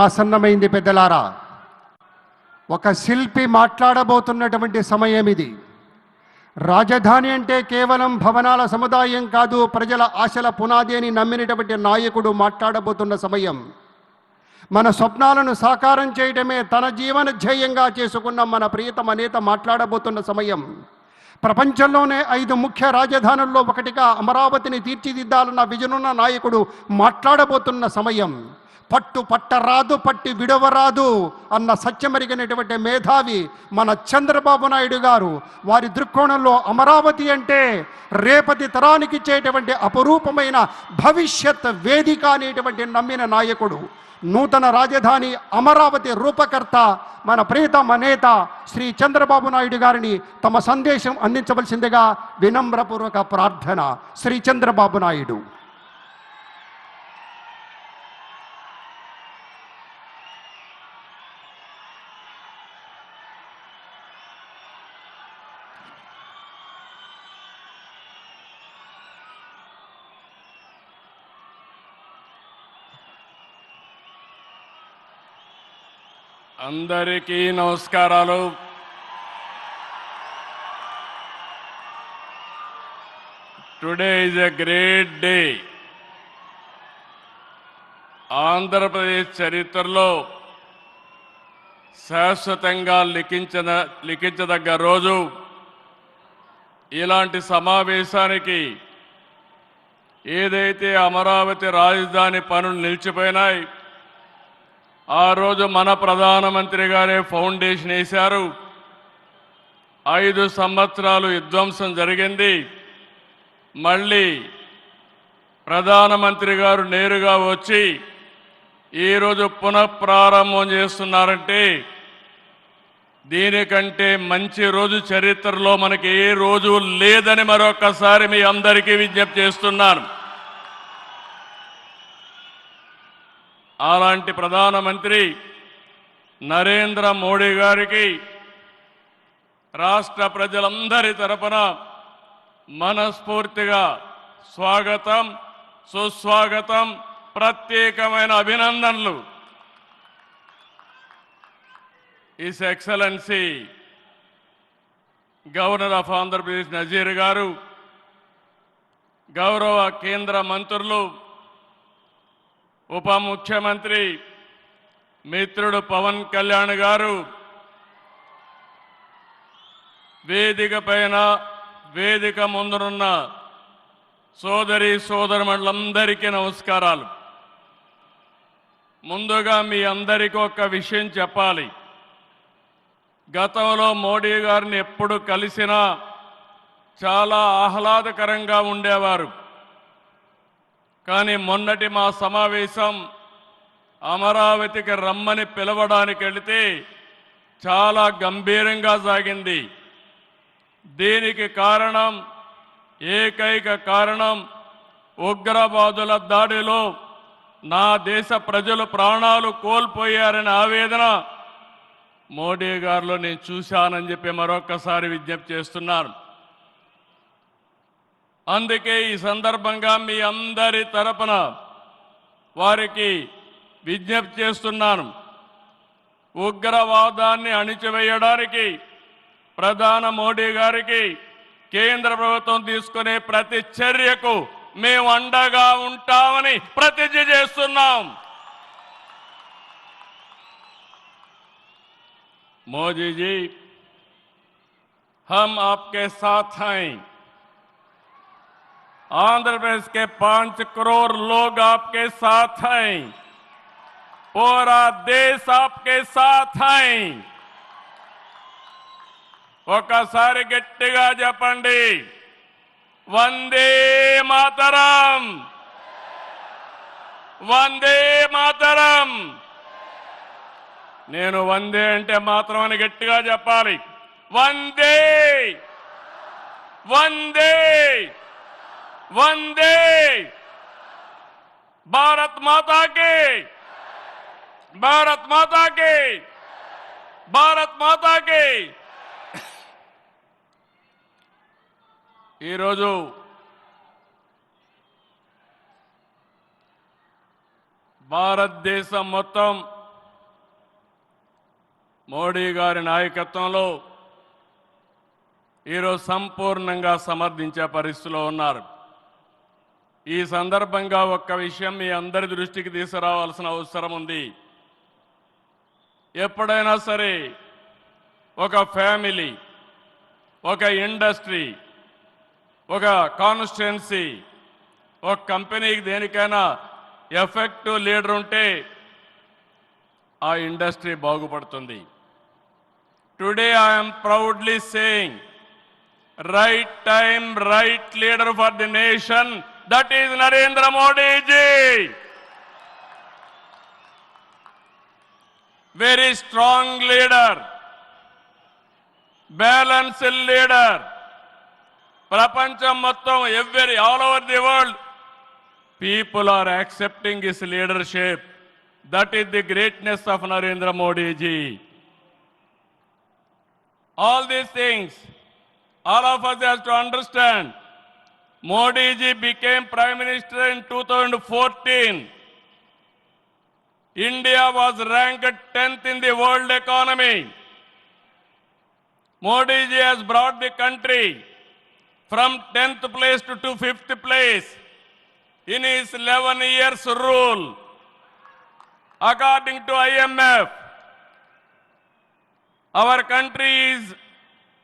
ఆసన్నమైంది పెద్దలారా. ఒక శిల్పి మాట్లాడబోతున్నటువంటి సమయం ఇది. రాజధాని అంటే కేవలం భవనాల సముదాయం కాదు, ప్రజల ఆశల పునాది అని నమ్మినటువంటి నాయకుడు మాట్లాడబోతున్న సమయం. మన స్వప్నాలను సాకారం చేయడమే తన జీవన ధ్యేయంగా చేసుకున్న మన ప్రియతమ నేత మాట్లాడబోతున్న సమయం. ప్రపంచంలోనే 5 ముఖ్య రాజధానుల్లో ఒకటిగా అమరావతిని తీర్చిదిద్దాలన్న విజనున్న నాయకుడు మాట్లాడబోతున్న సమయం. పట్టు పట్టరాదు, పట్టి విడవరాదు అన్న సత్యమరిగినటువంటి మేధావి మన చంద్రబాబు నాయుడు గారు. వారి దృక్కోణంలో అమరావతి అంటే రేపటి తరానికి ఇచ్చేటువంటి అపురూపమైన భవిష్యత్ వేదిక అనేటువంటి నమ్మిన నాయకుడు. నూతన రాజధాని అమరావతి రూపకర్త మన ప్రియతమ నేత శ్రీ చంద్రబాబు నాయుడు గారిని తమ సందేశం అందించవలసిందిగా వినమ్రపూర్వక ప్రార్థన. శ్రీ చంద్రబాబు నాయుడు. అందరికీ నమస్కారాలు. Today is a great day. Andhra Pradesh చరిత్రలో శాశ్వతంగా లిఖించదగ్గ రోజు. ఇలాంటి సమావేశానికి ఏదైతే అమరావతి రాజధాని పనులు నిలిచిపోయినాయి, ఆ రోజు మన ప్రధానమంత్రి గారే ఫౌండేషన్ వేశారు. 5 సంవత్సరాలు విధ్వంసం జరిగింది. మళ్ళీ ప్రధానమంత్రి గారు నేరుగా వచ్చి ఈరోజు పునఃప్రారంభం చేస్తున్నారంటే దీనికంటే మంచి రోజు చరిత్రలో మనకి ఏ రోజు లేదని మరొకసారి మీ అందరికీ విజ్ఞప్తి చేస్తున్నాను. అలాంటి ప్రధానమంత్రి నరేంద్ర మోడీ గారికి రాష్ట్ర ప్రజలందరి తరపున మనస్ఫూర్తిగా స్వాగతం, సుస్వాగతం, ప్రత్యేకమైన అభినందనలు. His excellency governor of Andhra Pradesh Nazir గారు, గౌరవ కేంద్ర మంత్రులు, ఉప ముఖ్యమంత్రి మిత్రుడు పవన్ కళ్యాణ్ గారు, వేదిక పైన వేదిక ముందునున్న సోదరి సోదరులందరికీ నమస్కారాలు. ముందుగా మీ అందరికీ ఒక విషయం చెప్పాలి. గతంలో మోడీ గారిని ఎప్పుడు కలిసినా చాలా ఆహ్లాదకరంగా ఉండేవారు. కానీ మొన్నటి మా సమావేశం అమరావతికి రమ్మని పిలవడానికి వెళితే చాలా గంభీరంగా సాగింది. దీనికి కారణం, ఏకైక కారణం, ఉగ్రవాదుల దాడిలో నా దేశ ప్రజలు ప్రాణాలు కోల్పోయారనే ఆవేదన మోడీ గారిలో నేను చూశానని చెప్పి మరొకసారి విజ్ఞప్తి చేస్తున్నాను. అందుకే ఈ సందర్భంగా మీ అందరి తరపున వారికి విజ్ఞప్తి చేస్తున్నాను. ఉగ్రవాదాన్ని అణిచివేయడానికి ప్రధాని మోడీ గారికి కేంద్ర ప్రభుత్వం తీసుకునే ప్రతి చర్యకు మేము అండగా ఉంటామని ప్రతిజ్ఞ చేస్తున్నాం. మోదీ जी, हम आपके साथ हैं. आंध्र प्रदेश के 5 करोड़ लोग आपके साथ हैं. पूरा देश आपके साथ हैं. ఒకసారి గట్టిగా చెప్పండి, వందే మాతరం, వందే మాతరం. నేను వందే అంటే మాత్రం అని గట్టిగా చెప్పాలి. వందే వందే వందే. భారత్ మాతా కి, భారత్ మాతా కి, భారత్ మాతా కి. ఈరోజు భారతదేశం మొత్తం మోడీ గారి నాయకత్వంలో ఈరోజు సంపూర్ణంగా సమర్థించే పరిస్థితిలో ఉన్నారు. ఈ సందర్భంగా ఒక్క విషయం మీ అందరి దృష్టికి తీసుకురావాల్సిన అవసరం ఉంది. ఎప్పుడైనా సరే ఒక ఫ్యామిలీ, ఒక ఇండస్ట్రీ, ఒక కాన్స్టిట్యున్సీ, ఒక కంపెనీకి దేనికైనా ఎఫెక్టివ్ లీడర్ ఉంటే ఆ ఇండస్ట్రీ బాగుపడుతుంది. Today I'm proudly saying right time, right leader for the nation. That is Narendra Modi ji. Very strong leader, balanced leader. Prapancham mottam, all over the world, people are accepting his leadership. That is the greatness of Narendra Modi ji. All these things, all of us have to understand. Modi ji became Prime Minister in 2014. India was ranked 10th in the world economy. Modi ji has brought the country from 10th place to 5th place in his 11 years rule. According to IMF, our country is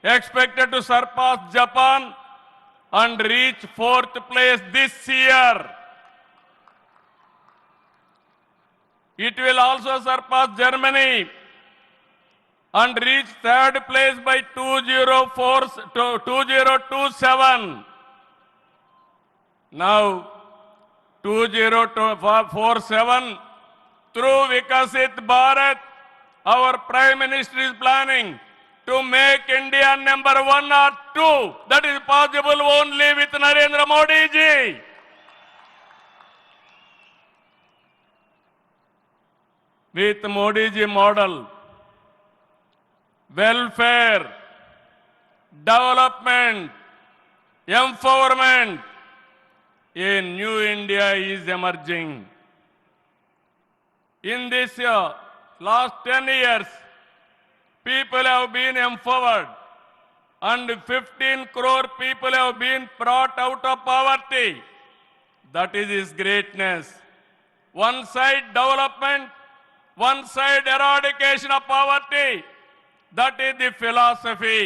expected to surpass Japan and reach 4th place this year. It will also surpass Germany and reach 3rd place by 2027. Now 2047, through Vikasit Bharat, our Prime Minister is planning to make India number 1 or 2. That is possible only with Narendra Modi ji. With Modi ji model, welfare, development, empowerment, a new India is emerging. In this last 10 years, people have been empowered and 15 crore people have been brought out of poverty. That is his greatness. One side development, one side eradication of poverty. That is the philosophy,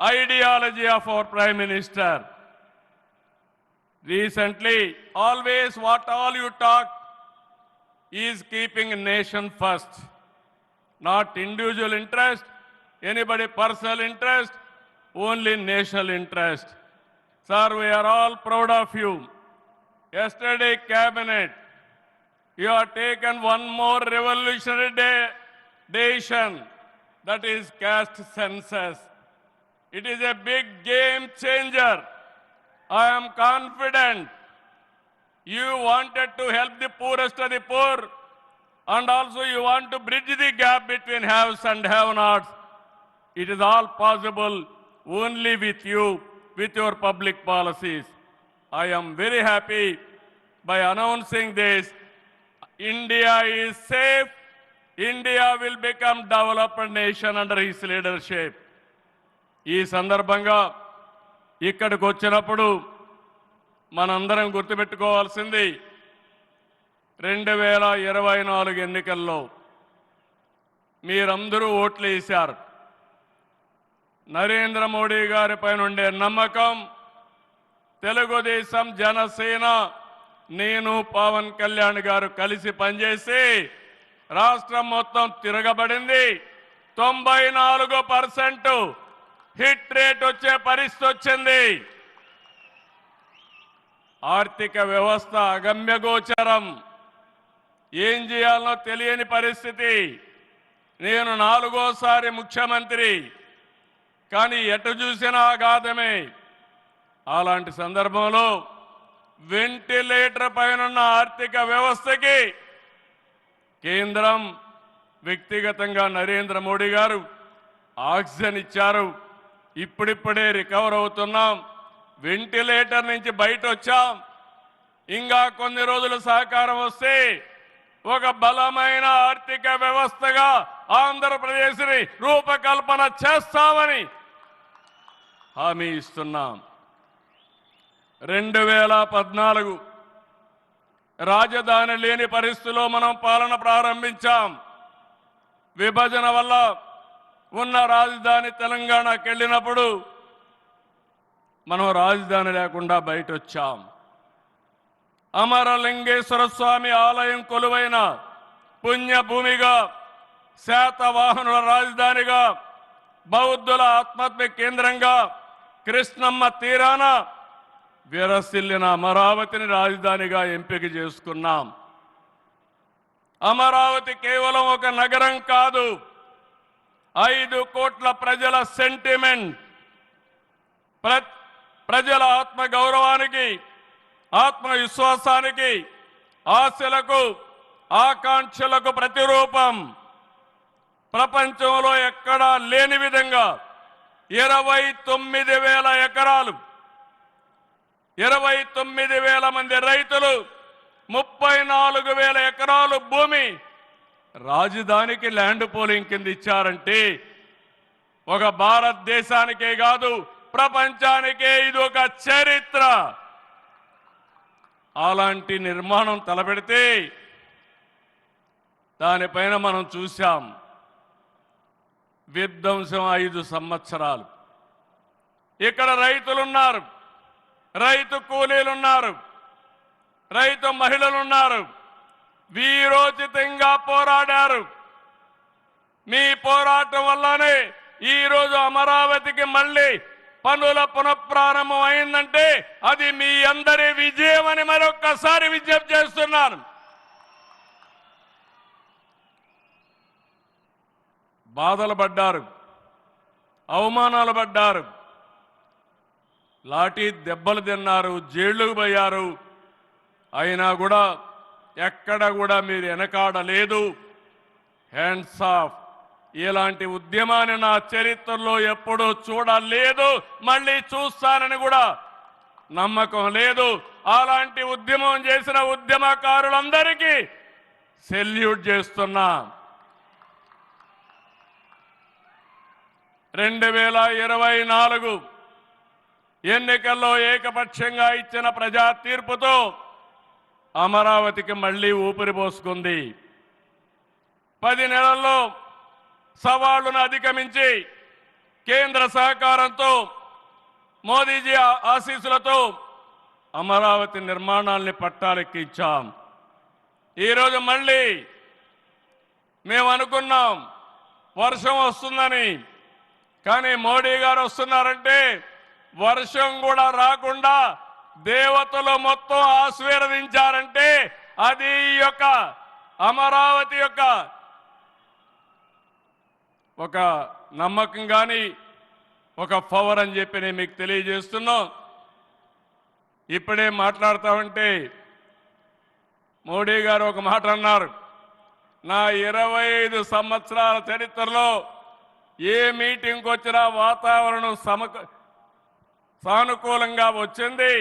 ideology of our Prime Minister. Recently, always what all you talk is keeping nation first, not individual interest, anybody personal interest, only national interest. Sir, we are all proud of you. Yesterday cabinet, you have taken one more revolutionary decision, that is caste census. It is a big game changer. I am confident you wanted to help the poorest of the poor, and also you want to bridge the gap between haves and have-nots. It is all possible only with you, with your public policies. I am very happy by announcing this. India is safe. India will become developed nation under his leadership. ఈ సందర్భంగా ఇక్కడికి వచ్చినప్పుడు మనందరం గుర్తుపెట్టుకోవాల్సింది 2024 ఎన్నికల్లో మీరందరూ ఓట్లు వేశారు. నరేంద్ర మోడీ గారి పైన ఉండే నమ్మకం, తెలుగుదేశం, జనసేన, నేను, పవన్ కళ్యాణ్ గారు కలిసి పనిచేసి రాష్ట్రం మొత్తం తిరగబడింది. 94% హిట్ రేట్ వచ్చే పరిస్థితి వచ్చింది. ఆర్థిక వ్యవస్థ అగమ్యగోచరం, ఏం చేయాలనో తెలియని పరిస్థితి. నేను 4వసారి ముఖ్యమంత్రి, కానీ ఎటు చూసినా ఆఘాతమే. అలాంటి సందర్భంలో వెంటిలేటర్ పైనున్న ఆర్థిక వ్యవస్థకి కేంద్రం, వ్యక్తిగతంగా నరేంద్ర మోడీ గారు ఆక్సిజన్ ఇచ్చారు. ఇప్పుడిప్పుడే రికవర్ అవుతున్నాం. వెంటిలేటర్ నుంచి బయట వచ్చాం. ఇంకా కొన్ని రోజులు సహకారం వస్తే ఒక బలమైన ఆర్థిక వ్యవస్థగా ఆంధ్రప్రదేశ్ని రూపకల్పన చేస్తామని హామీ ఇస్తున్నాం. 2014 రాజధాని లేని పరిస్థితిలో మనం పాలన ప్రారంభించాం. విభజన వల్ల ఉన్న రాజధాని తెలంగాణకి వెళ్ళినప్పుడు మనం రాజధాని లేకుండా బయట వచ్చాం. అమరలింగేశ్వర స్వామి ఆలయం కొలువైన పుణ్యభూమిగా, శాతవాహనుల రాజధానిగా, బౌద్ధుల ఆత్మహత్య కేంద్రంగా, కృష్ణమ్మ తీరాన విరసిల్లిన అమరావతిని రాజధానిగా ఎంపిక చేసుకున్నాం. అమరావతి కేవలం ఒక నగరం కాదు, 5 కోట్ల ప్రజల సెంటిమెంట్. ప్రజల ఆత్మ గౌరవానికి, ఆత్మవిశ్వాసానికి, ఆశలకు, ఆకాంక్షలకు ప్రతిరూపం. ప్రపంచంలో ఎక్కడా లేని విధంగా 29,000 ఎకరాలు, 29,000 మంది రైతులు, 34,000 ఎకరాలు భూమి రాజధానికి ల్యాండ్ పోలింగ్ కింద ఇచ్చారంటే ఒక భారతదేశానికే కాదు ప్రపంచానికే ఇది ఒక చరిత్ర. అలాంటి నిర్మాణం తలపెడితే దానిపైన మనం చూశాం విధ్వంసం 5 సంవత్సరాలు. ఇక్కడ రైతులున్నారు, రైతు కూలీలున్నారు, రైతు మహిళలున్నారు, వీరోచితంగా పోరాడారు. మీ పోరాటం వల్లనే ఈరోజు అమరావతికి మళ్ళీ పనుల పునఃప్రారంభం అయిందంటే అది మీ అందరి విజయం అని మరొక్కసారి విజ్ఞప్తి చేస్తున్నాను. బాధలు పడ్డారు, అవమానాలు పడ్డారు, లాఠీ దెబ్బలు తిన్నారు, జైళ్లకు పోయారు. అయినా కూడా ఎక్కడ కూడా మీరు వెనకాడలేదు. Hands of. ఇలాంటి ఉద్యమాన్ని నా చరిత్రలో ఎప్పుడూ చూడలేదు, మళ్ళీ చూస్తానని కూడా నమ్మకం లేదు. అలాంటి ఉద్యమం చేసిన ఉద్యమకారులందరికీ సెల్యూట్ చేస్తున్నా. 2024 ఎన్నికల్లో ఏకపక్షంగా ఇచ్చిన ప్రజా తీర్పుతో అమరావతికి మళ్లీ ఊపిరి పోసుకుంది. 10 నెలల్లో సవాళ్లను అధిగమించి కేంద్ర సహకారంతో, మోదీజీ ఆశీస్సులతో అమరావతి నిర్మాణాల్ని పట్టాలెక్కించాం. ఈరోజు మళ్ళీ మేము అనుకున్నాం వర్షం వస్తుందని, కానీ మోడీ గారు వస్తున్నారంటే వర్షం కూడా రాకుండా దేవతలు మొత్తం ఆశీర్వదించారంటే అది ఈ యొక్క అమరావతి యొక్క ఒక నమ్మకం కానీ ఒక పవర్ అని చెప్పి నేను మీకు తెలియజేస్తున్నాం. ఇప్పుడే మాట్లాడుతామంటే మోడీ గారు ఒక మాట అన్నారు, నా 25 సంవత్సరాల చరిత్రలో ఏ మీటింగ్కి వచ్చినా వాతావరణం సానుకూలంగా వచ్చింది,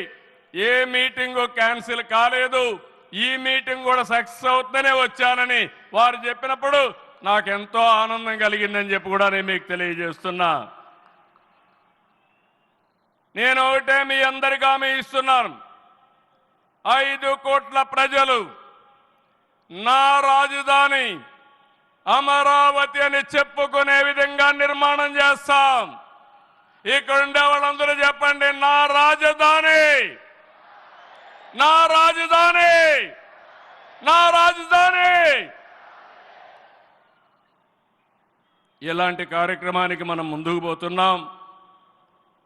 ఏ మీటింగు క్యాన్సిల్ కాలేదు, ఈ మీటింగ్ కూడా సక్సెస్ అవుతుందనే వచ్చానని వారు చెప్పినప్పుడు నాకెంతో ఆనందం కలిగిందని చెప్పి కూడా నేను మీకు తెలియజేస్తున్నా. నేను ఒకటే మీ అందరికీ హామీ ఇస్తున్నాను, 5 కోట్ల ప్రజలు నా రాజధాని అమరావతి అని చెప్పుకునే విధంగా నిర్మాణం చేస్తాం. ఇక్కడ ఉండే వాళ్ళందరూ చెప్పండి, నా రాజధాని, నా రాజధాని, నా రాజధాని. ఇలాంటి కార్యక్రమానికి మనం ముందుకు పోతున్నాం.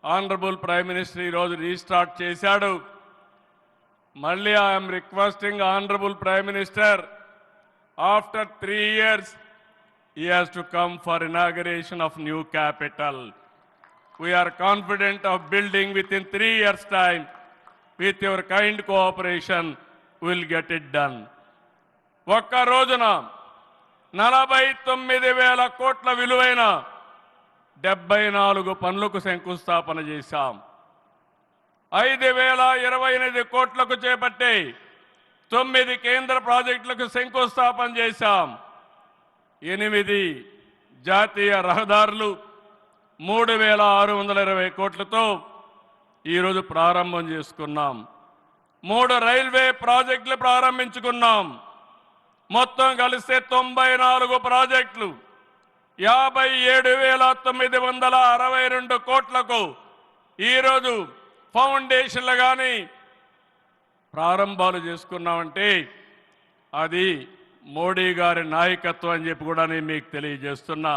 ఆనరబుల్ ప్రైమ్ మినిస్టర్ ఈరోజు రీస్టార్ట్ చేశాడు. మళ్ళీ I'm requesting honourable prime minister, after 3 years he has to come for inauguration of new capital. We are confident of building within 3 years time. With your kind cooperation we will get it done. ఒక్క రోజున 49,000 కోట్ల విలువైన 74 పనులకు శంకుస్థాపన చేశాం. 5,028 కోట్లకు చేపట్టి 9 కేంద్ర ప్రాజెక్టులకు శంకుస్థాపన చేశాం. 8 జాతీయ రహదారులు 3,620 కోట్లతో ఈరోజు ప్రారంభం చేసుకున్నాం. 3 రైల్వే ప్రాజెక్టులు ప్రారంభించుకున్నాం. మొత్తం కలిస్తే 94 ప్రాజెక్టులు 57,962 కోట్లకు ఈరోజు ఫౌండేషన్లు కానీ ప్రారంభాలు చేసుకున్నామంటే అది మోడీ గారి నాయకత్వం అని చెప్పి కూడా నేను మీకు తెలియజేస్తున్నా.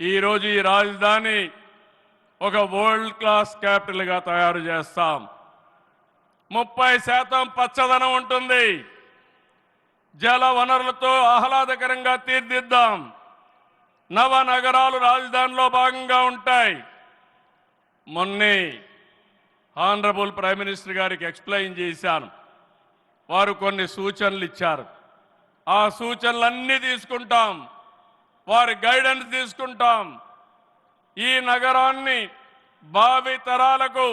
ఈరోజు ఈ రాజధాని ఒక వరల్డ్ క్లాస్ క్యాపిటల్గా తయారు చేస్తాం. 30% పచ్చదనం ఉంటుంది. జల వనరులతో ఆహ్లాదకరంగా తీర్చిదిద్దాం. నవనగరాలు రాజధానిలో భాగంగా ఉంటాయి. మొన్నే ఆనరబుల్ ప్రైమ్ మినిస్టర్ గారికి ఎక్స్ప్లెయిన్ చేశాను. వారు కొన్ని సూచనలు ఇచ్చారు. ఆ సూచనలన్నీ తీసుకుంటాం. వారి గైడెన్స్ తీసుకుంటాం. ఈ నగరాన్ని భావి తరాలకు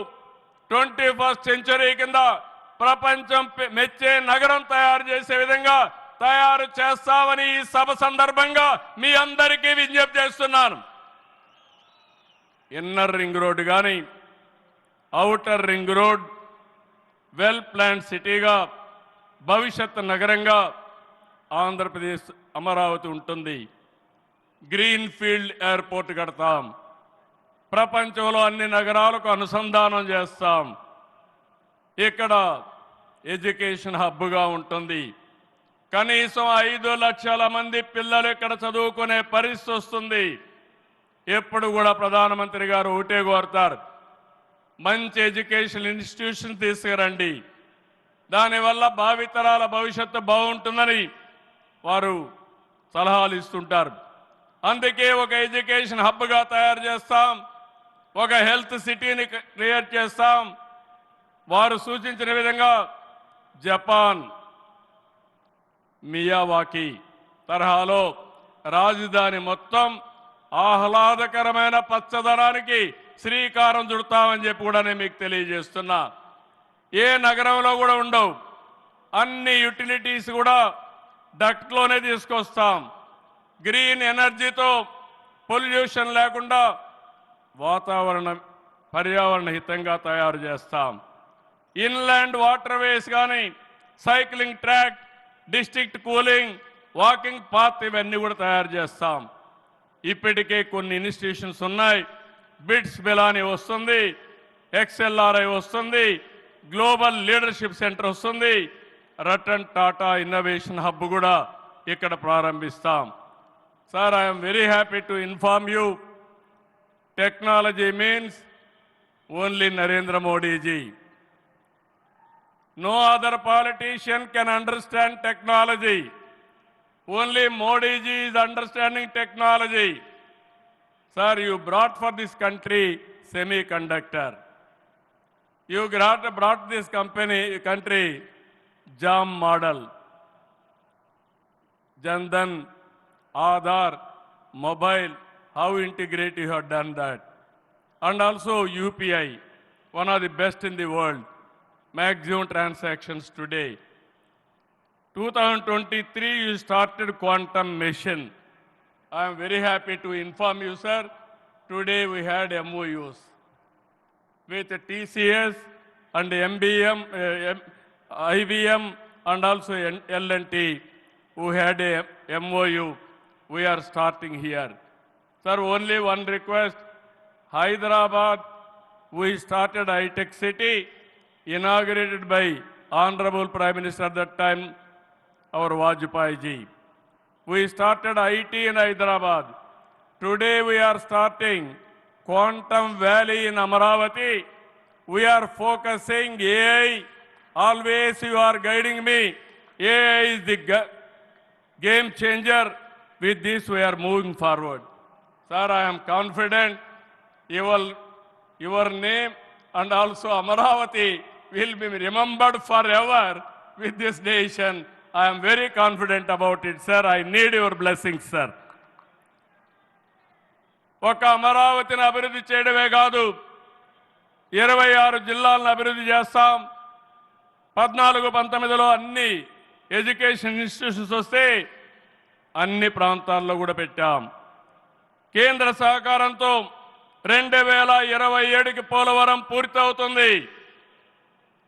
21st సెంచరీ కింద ప్రపంచం మెచ్చే నగరం తయారు చేసే విధంగా తయారు చేస్తామని ఈ సభ సందర్భంగా మీ అందరికీ విజ్ఞప్తి చేస్తున్నాను. ఇన్నర్ రింగ్ రోడ్ కానీ outer ring road well plan సిటీగా భవిష్యత్ నగరంగా ఆంధ్రప్రదేశ్ అమరావతి ఉంటుంది. గ్రీన్ ఫీల్డ్ ఎయిర్పోర్ట్ కడతాం. ప్రపంచంలో అన్ని నగరాలకు అనుసంధానం చేస్తాం. ఇక్కడ ఎడ్యుకేషన్ హబ్గా ఉంటుంది. కనీసం 5 లక్షల మంది పిల్లలు ఇక్కడ చదువుకునే పరిస్థితి వస్తుంది. ఎప్పుడు కూడా ప్రధానమంత్రి గారు ఒకటే కోరుతారు, మంచి ఎడ్యుకేషన్ ఇన్స్టిట్యూషన్ తీసుకురండి. దానివల్ల భావితరాల భవిష్యత్తు బాగుంటుందని వారు సలహాలు ఇస్తుంటారు. అందుకే ఒక ఎడ్యుకేషన్ హబ్గా తయారు చేస్తాం. ఒక హెల్త్ సిటీని క్రియేట్ చేస్తాం. వారు సూచించిన విధంగా జపాన్ మియావాకి తరహాలో రాజధాని మొత్తం ఆహ్లాదకరమైన పచ్చదనానికి శ్రీకారం చుడతామని చెప్పి కూడా నేను మీకు తెలియజేస్తున్నా. ఏ నగరంలో కూడా ఉండవు. అన్ని యుటిలిటీస్ కూడా డక్ట్లోనే తీసుకొస్తాం. గ్రీన్ ఎనర్జీతో పొల్యూషన్ లేకుండా పర్యావరణ హితంగా తయారు చేస్తాం. ఇన్లాండ్ వాటర్ వేస్ కానీ cycling track, district cooling, walking path ఇవన్నీ కూడా తయారు చేస్తాం. ఇప్పటికే కొన్ని ఇన్స్టిట్యూషన్స్ ఉన్నాయి. బిట్స్ బిలాని వస్తుంది, XLRI వస్తుంది, గ్లోబల్ లీడర్షిప్ సెంటర్ వస్తుంది, రతన్ టాటా ఇన్నోవేషన్ హబ్ కూడా ఇక్కడ ప్రారంభిస్తాం. Sir, I'm very happy to inform you, technology means only Narendra Modi ji. No other politician can understand technology. Only Modi ji is understanding technology. Sir, you brought for this country semiconductor. You brought this country JAM model. Jandan, Aadhaar, mobile, how integrated you have done that. And also UPI, one of the best in the world. Maximum transactions today. 2023 you started quantum mission. I am very happy to inform you, sir. Today we had MOUs with TCS and MBM, IBM and also L&T who had a MOU. We are starting here. Sir, only one request. Hyderabad, we started high-tech city, inaugurated by Honorable Prime Minister at that time, our Vajpayee ji. We started IT in Hyderabad. Today we are starting Quantum Valley in Amaravati. We are focusing AI. Always you are guiding me. AI is the game changer. With this we are moving forward. Sir, I am confident your name and also Amaravati will be remembered forever with this nation. I am very confident about it, sir. I need your blessings, sir. ఒక అమరావతిని అభివృద్ధి చేయడమే కాదు, 26 జిల్లాలను అభివృద్ధి చేస్తాం. 14-19లో అన్ని education institutions వస్తే అన్ని ప్రాంతాల్లో కూడా పెట్టాం. కేంద్ర సహకారంతో 2027కి పోలవరం పూర్తవుతుంది.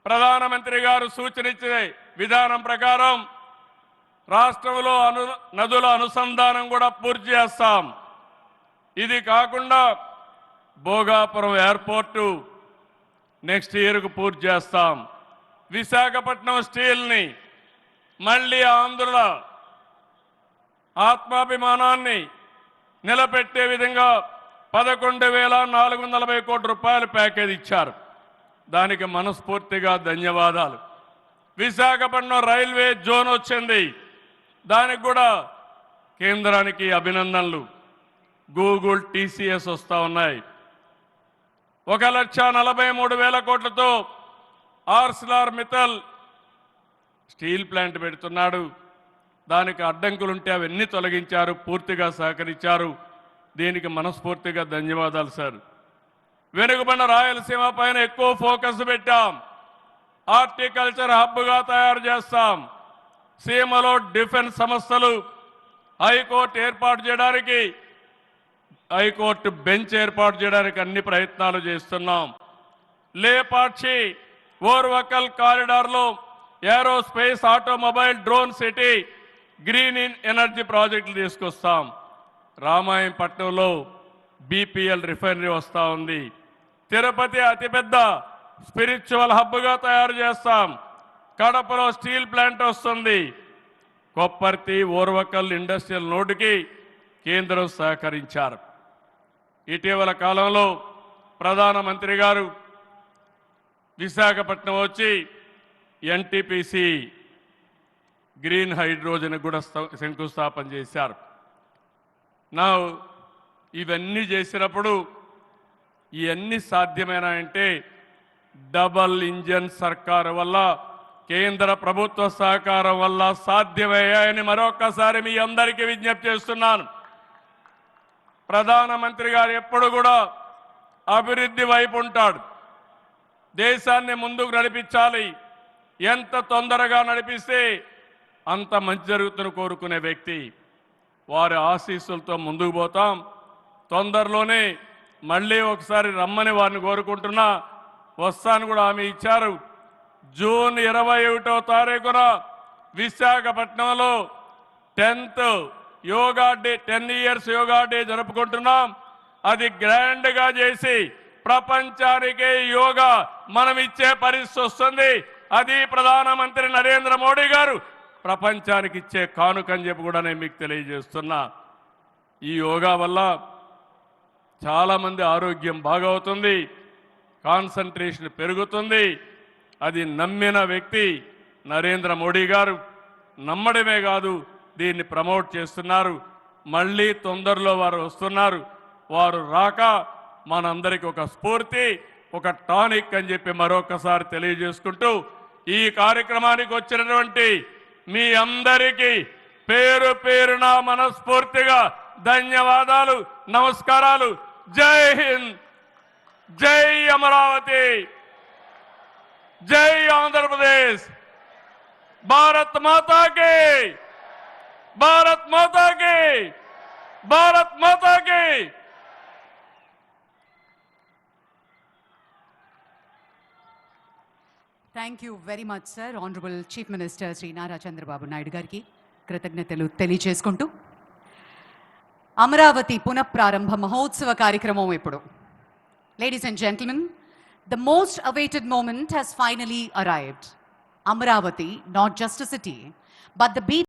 ప్రధానమంత్రి గారు సూచనిచ్చే విధానం ప్రకారం రాష్ట్రంలో నదుల అనుసంధానం కూడా పూర్తి చేస్తాం. ఇది కాకుండా భోగాపురం ఎయిర్పోర్టు నెక్స్ట్ ఇయర్కు పూర్తి చేస్తాం. విశాఖపట్నం స్టీల్ని మళ్ళీ ఆంధ్రుల ఆత్మాభిమానాన్ని నిలబెట్టే విధంగా 11,440 కోట్ల రూపాయల ప్యాకేజ్ ఇచ్చారు. దానికి మనస్ఫూర్తిగా ధన్యవాదాలు. విశాఖపట్నం రైల్వే జోన్ వచ్చింది, దానికి కూడా కేంద్రానికి అభినందనలు. గూగుల్, టీసీఎస్ వస్తూ ఉన్నాయి. 1,43,000 కోట్లతో ఆర్సిలార్ మిత్తల్ స్టీల్ ప్లాంట్ పెడుతున్నాడు. దానికి అడ్డంకులుంటే అవన్నీ తొలగించారు, పూర్తిగా సహకరించారు. దీనికి మనస్ఫూర్తిగా ధన్యవాదాలు సార్. వెనుకబడిన రాయలసీమ పైన ఎక్కువ ఫోకస్ పెట్టాం. హార్టికల్చర్ హబ్గా తయారు చేస్తాం. సీమలో డిఫెన్స్ సంస్థలు, హైకోర్టు ఏర్పాటు చేయడానికి, హైకోర్టు బెంచ్ ఏర్పాటు చేయడానికి అన్ని ప్రయత్నాలు చేస్తున్నాం. లేపాక్షి ఓర్వకల్ కారిడార్లో aerospace, automobile, drone city, green energy ప్రాజెక్టులు తీసుకొస్తాం. రామాయంపట్నంలో బీపీఎల్ రిఫైనరీ వస్తూ ఉంది. తిరుపతి అతిపెద్ద స్పిరిచువల్ హబ్గా తయారు చేస్తాం. కడపలో స్టీల్ ప్లాంట్ వస్తుంది. కొప్పర్తి, ఓర్వకల్ ఇండస్ట్రియల్ నోటుకి కేంద్రం సహకరించారు. ఇటీవల కాలంలో ప్రధానమంత్రి గారు విశాఖపట్నం వచ్చి ఎన్టీపీసీ గ్రీన్ హైడ్రోజన్ కూడా శంకుస్థాపన చేశారు. ఇవన్నీ చేసినప్పుడు ఇవన్నీ సాధ్యమేనా డబల్ ఇంజన్ సర్కారు వల్ల, కేంద్ర ప్రభుత్వ సహకారం వల్ల సాధ్యమయ్యాయని మరొక్కసారి మీ అందరికీ విజ్ఞప్తి చేస్తున్నాను. ప్రధానమంత్రి గారు ఎప్పుడు కూడా అభివృద్ధి వైపు ఉంటాడు. దేశాన్ని ముందుకు నడిపించాలి. ఎంత తొందరగా నడిపిస్తే అంత మంచి జరుగుతుందని కోరుకునే వ్యక్తి. వారి ఆశీస్సులతో ముందుకు పోతాం. తొందరలోనే మళ్ళీ ఒకసారి రమ్మని వారిని కోరుకుంటున్నా. వస్తాను కూడా హామీ ఇచ్చారు. జూన్ 21వ తారీఖున విశాఖపట్నంలో 10th yoga day, 10 years yoga day జరుపుకుంటున్నాం. అది గ్రాండ్గా చేసి ప్రపంచానికే యోగా మనం ఇచ్చే పరిస్థితి వస్తుంది. అది ప్రధానమంత్రి నరేంద్ర మోడీ గారు ప్రపంచానికి ఇచ్చే కానుకని చెప్పి కూడా నేను మీకు తెలియజేస్తున్నా. ఈ యోగా వల్ల చాలామంది ఆరోగ్యం బాగవుతుంది, కాన్సంట్రేషన్ పెరుగుతుంది. అది నమ్మిన వ్యక్తి నరేంద్ర మోడీ గారు. నమ్మడమే కాదు, దీన్ని ప్రమోట్ చేస్తున్నారు. మళ్ళీ తొందరలో వారు వస్తున్నారు. వారు రాక మనందరికీ ఒక స్ఫూర్తి, ఒక టానిక్ అని చెప్పి మరొకసారి తెలియజేసుకుంటూ ఈ కార్యక్రమానికి వచ్చినటువంటి మీ అందరికీ పేరు పేరున మనస్ఫూర్తిగా ధన్యవాదాలు, నమస్కారాలు. జై హింద్, జై అమరావతి, జై ఆంధ్రప్రదేశ్. భారత్ మాతా కి, భారత్ మాతా కి, భారత్ మాతా కి. Thank you very much sir. Honourable chief minister Shri Nara Chandrababu Naidu గారికి కృతజ్ఞతలు తెలియజేసుకుంటూ అమరావతి పునఃప్రారంభ మహోత్సవ కార్యక్రమం ఇప్పుడు. Ladies and gentlemen, the most awaited moment has finally arrived. Amaravati, not just a city, but the beat